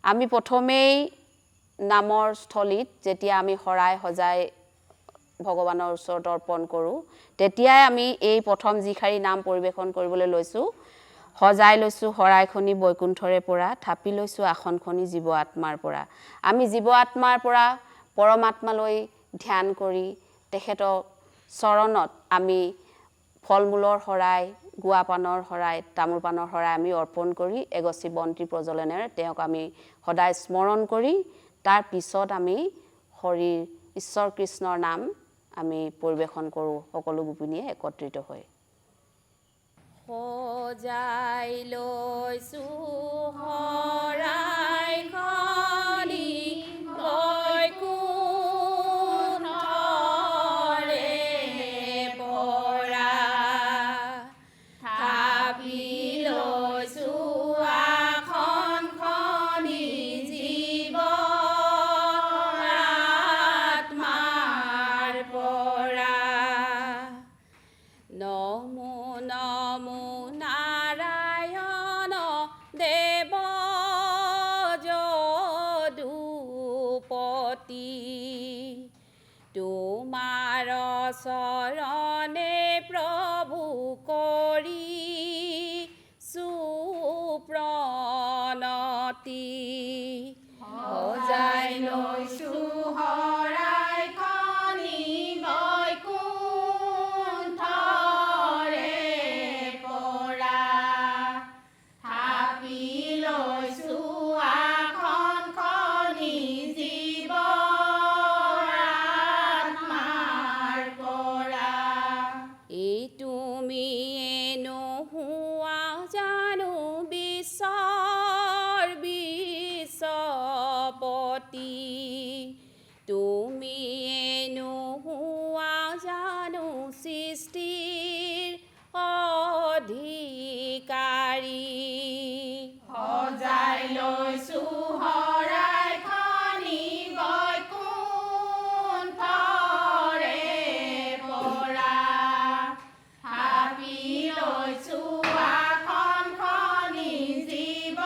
আমি প্ৰথমেই নামৰ স্থলীত যেতিয়া আমি শৰাই সজাই ভগৱানৰ ওচৰত অৰ্পণ কৰোঁ তেতিয়াই আমি এই প্ৰথম যিখাৰি নাম পৰিৱেশন কৰিবলৈ লৈছোঁ সজাই লৈছোঁ শৰাইখনি বৈকুণ্ঠৰে পৰা থাপি লৈছোঁ আসনখনি জীৱ আত্মাৰ পৰা আমি জীৱ আত্মাৰ পৰা পৰমাত্মালৈ ধ্যান কৰি তেখেতক চৰণত আমি ফল মূলৰ শৰাই গুৱা পানৰ শৰাই তামোল পানৰ শৰাই আমি অৰ্পণ কৰি এগছি বন্তি প্ৰজ্বলনেৰে তেওঁক আমি সদায় স্মৰণ কৰি তাৰ পিছত আমি হৰিৰ ঈশ্বৰ কৃষ্ণৰ নাম আমি পৰিৱেশন কৰোঁ সকলো গোপিনীয়ে একত্ৰিত হৈ সজাই লৈছোঁ শৰাইখনি তোমাৰ চৰণে প্ৰভু কৰি সুপ্ৰণতি সজাই লৈছোঁ শৰাইখনি বৈকুণ্ঠৰে পৰা থাপি লৈছোঁ আসনখনি জীৱ তুমি নোহোৱা জানো সৃষ্টিৰ অধিকাৰী সজাই লৈছোঁ শৰাইখনি বৈকুণ্ঠৰে পৰা থাপি লৈছোঁ আসনখনি জীৱ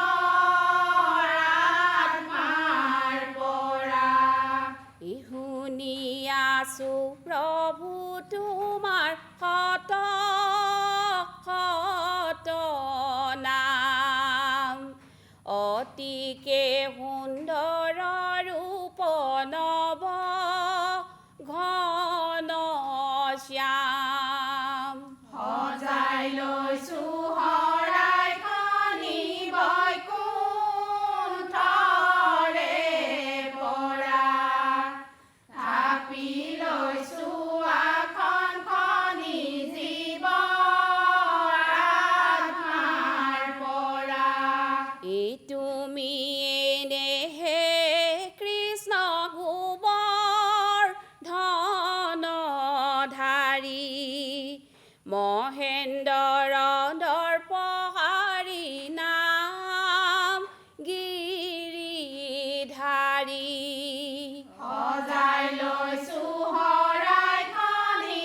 শুনি আছোঁ প্ৰভু তোমাৰ শত শত নাম অতিকে সুন্দৰ ৰূপ নৱ ঘন শ্যাম সজাই লৈছোঁ শৰাইখনি বৈকুণ্ঠৰে পৰা থাপি লৈছোঁ আসনখনি জীৱ আত্মাৰ পৰা এই তুমি এনেহে কৃষ্ণ গোবৰ ধনধাৰী মহেন্দ্ৰ দৰ্পহাৰী নাম গিৰিধাৰী সজাই লৈছোঁ শৰাইখনি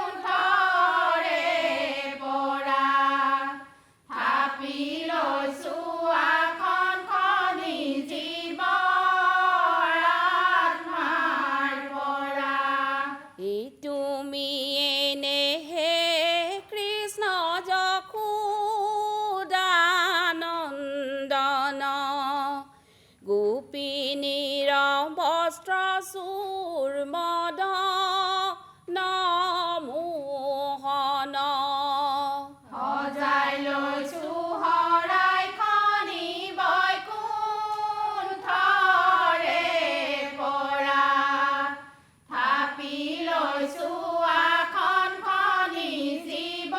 বৈকুণ্ঠৰে পৰা থাপি লৈছোঁ আসনখনি জীৱ আত্মাৰ পৰা এই তুমি এনেহে কৃষ্ণ যশোদানন্দন গোপিনীৰ বস্ত্ৰ চূৰ মদন মোহন সজাই লৈছোঁ শৰাইখনি বৈকুণ্ঠৰে পৰা থাপি লৈছোঁ আসনখনি জীৱ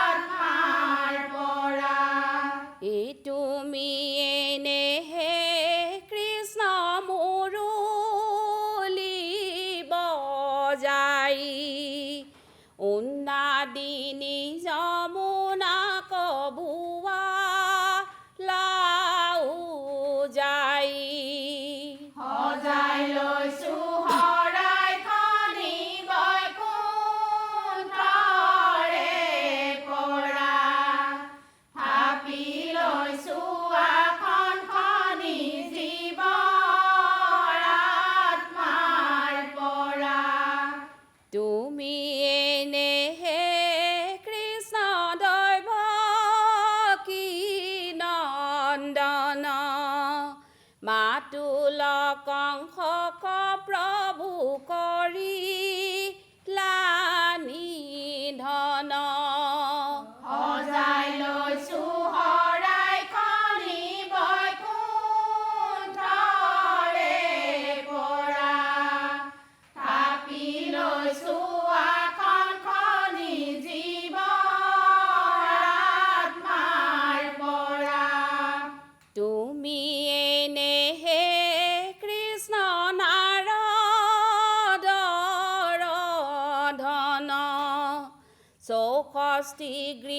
আত্মাৰ পৰা এই তুমি এনেহে কৃষ্ণ মোৰো কংস প্ৰভু কৰি নিধন সজাই লৈছো শৰাইখনি বৈকুণ্ঠৰে পৰা থাপি লৈছো আসনখনি জীৱ-আত্মাৰ পৰা তুমি এনেহে কৃষ্ণ নাৰদৰ ধন 64